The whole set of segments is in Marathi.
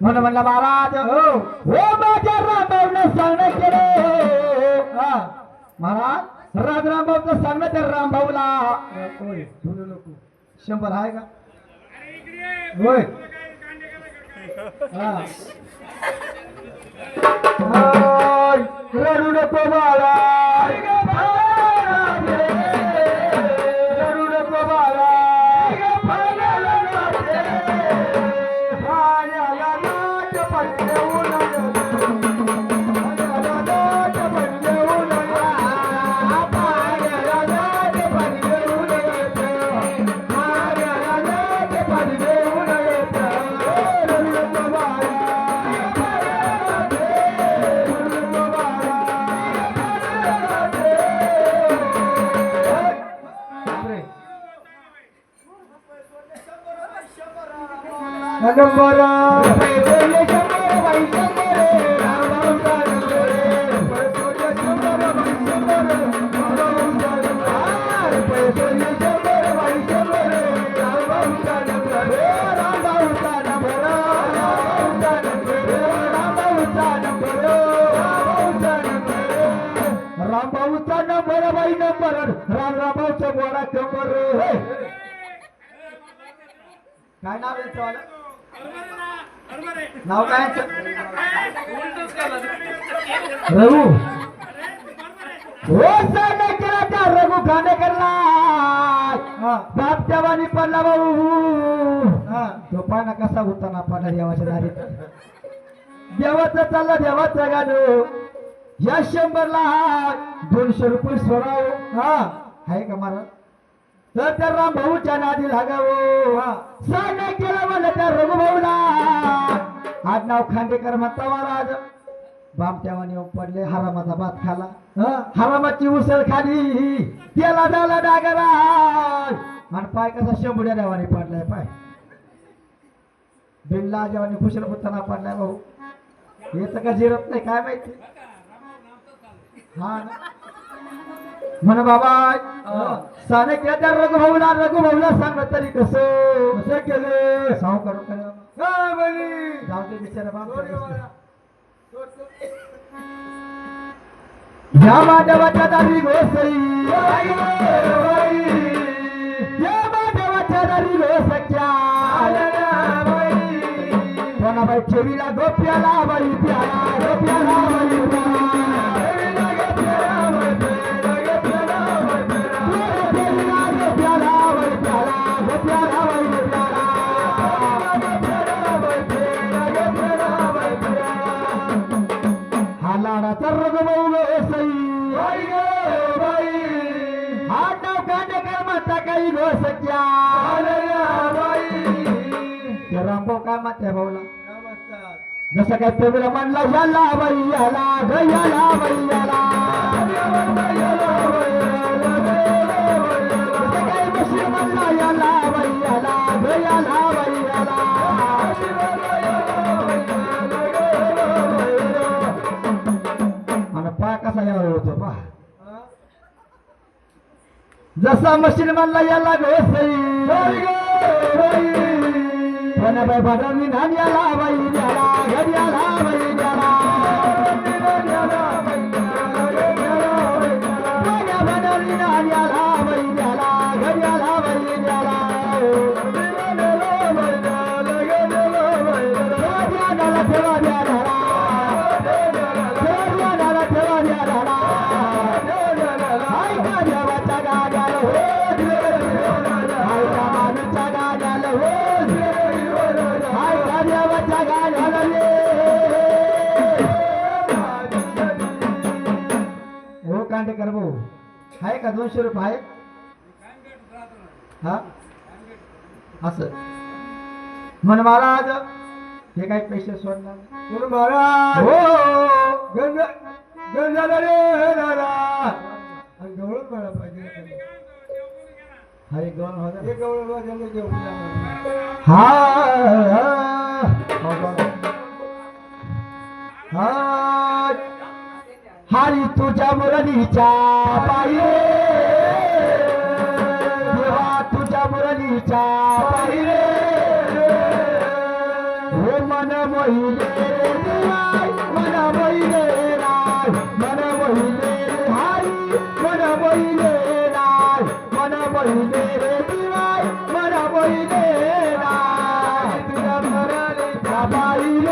म्हणून म्हणला महाराज हो माझ्या रामभाऊने सांगणं केले महाराज राज रामभाऊचं सांगणं त्या रामभाऊला 100 आहे का होय रडू नको बाळा रडू नको बाळा रामभाऊचा नंबर बाई नंबर रामभाऊचा बोरा नंबर काय नाव आहे नाव काय रघु हो साने केला त्या रघु खांडेकरला बाप जवानी पडला भाऊ तो पाना कसा होता ना पडला देवाच्या दारी देवाचं चाललं देवाचं गाणं या 100ला 200 रुपये सोडाव आहे का महाराज तर त्या रामभाऊच्या नादी लागावं साने केला मला त्या रघुभाऊला आज नाव खांडेकर म्हणता महाराज बामट्यावानी पडले हरामाचा भात खाला हरामाची उसळ खाली त्याला झाला डागरा आणि पाय कसा शेंबुड्या देवाने पडलाय पाय बिनला जेवानी खुशाल पुताना पडलाय भाऊ येत का जिरत नाही काय माहिती हा म्हण बाबा साने केला त्या रघुभाऊला सांगत तरी कसं केलं साव करू जाऊ दे बिचारा बाबा या माधवाच्या दारी गोसई या माधवाच्या दारी गोसक्या कोणाबाई ठेवीला गोप्याला बाई प्याला गोप्याला बाई रामभाऊ काय म्हणते भाऊला जसं काय पेबला म्हणला याला बाई याला गयाला बाई याला काय बशी म्हणला याला बाई याला गयाला बाई याला आणि पा कसा याला होतो पा जसा मशीन म्हणला याला गोसई बाई बाई बाई बाई बाई आहे का 200 रुपये आहे हा असं म्हण महाराज हे काही पैसे सोडणार म्हणून महाराज हो गंज गंजाला रे दादा आणि गवळण मला पाहिजे हाय गवळण होता हे गवळण जंगल घेऊन हा हा हरी तुझ्या मुरलीच्या पायी देवा तुझ्या मुरलीच्या पायी हे मन मोहिले देवाय मन मोहिले राय मन मोहिले हरी मन मोहिले राय मन मोहिले देवाय मन मोहिले राय तुझ्या मुरलीच्या पायी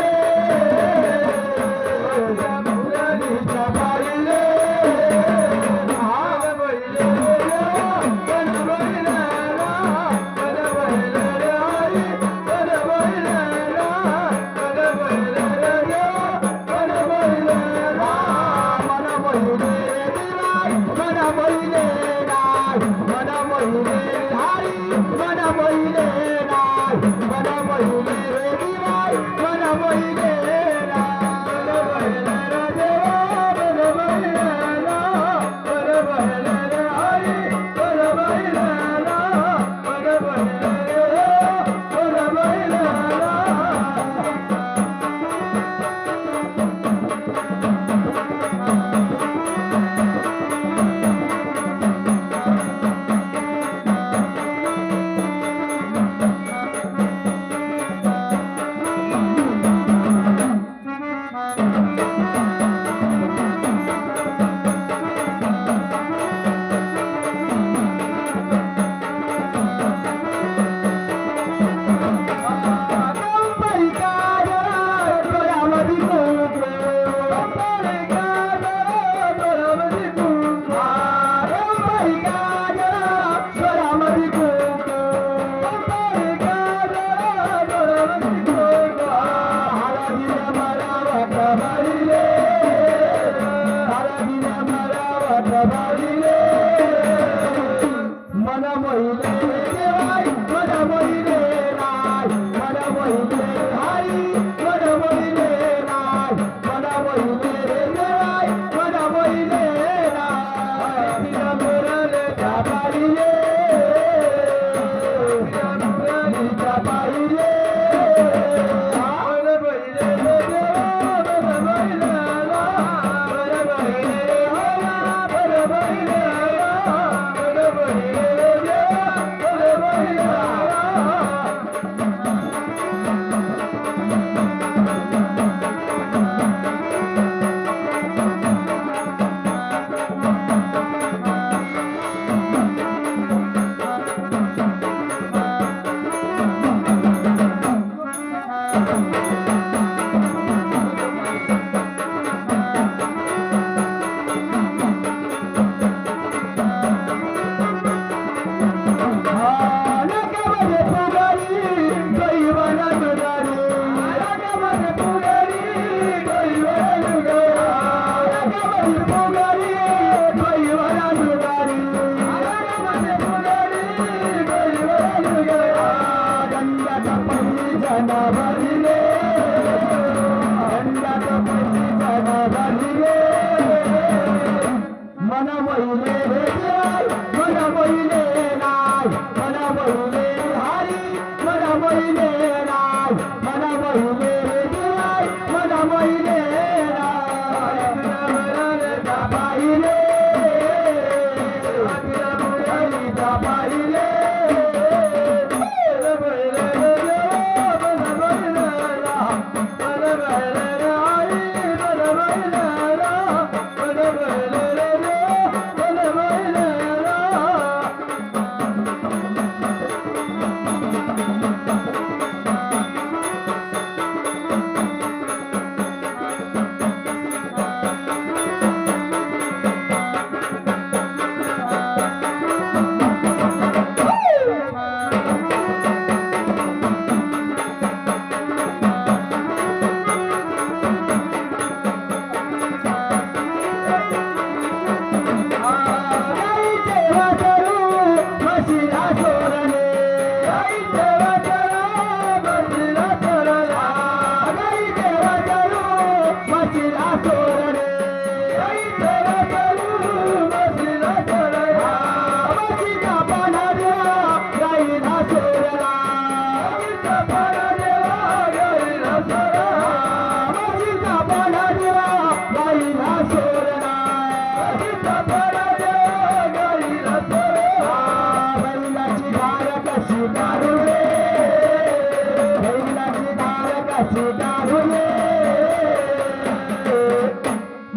गाढुले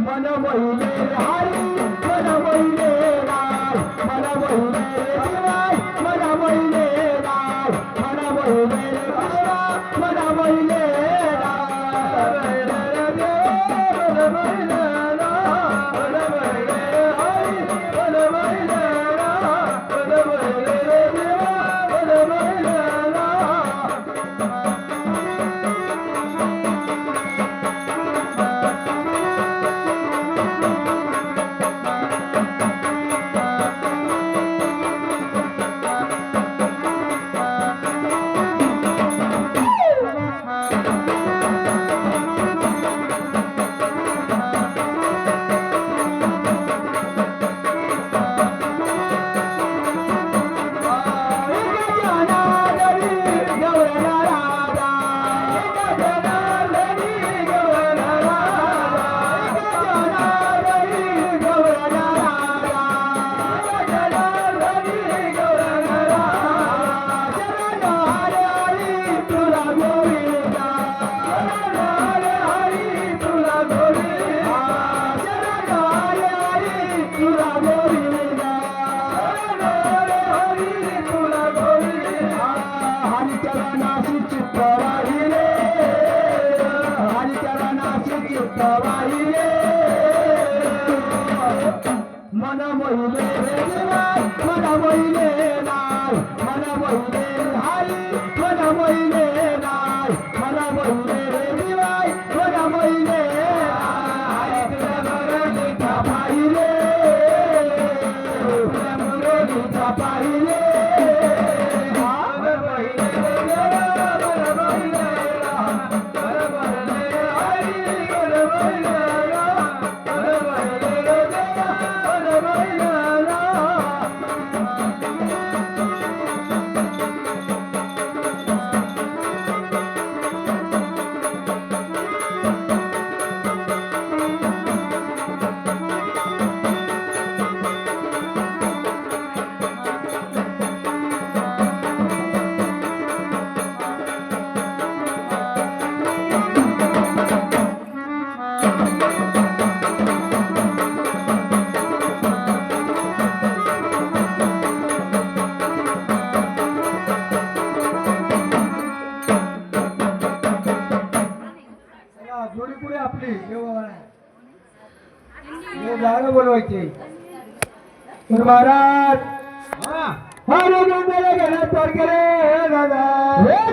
मन मोहिले हरी मन मोहिले राय मन मोहिले शिवाय मन मोहिले राय मन मोहिले कृष्णा मन मोहिले मन मोहिले मन मोहिले नाय मन मोहिले हरी मन मोहिले नाय मन मोहिले दिवाय मन मोहिले हरी तुला मुरली पाहिले तुला मुरली पाहिले मन मोहिले मन मोहिले जोडी पुढे आपली जागा बोलवायची महाराज हरे घरात दादा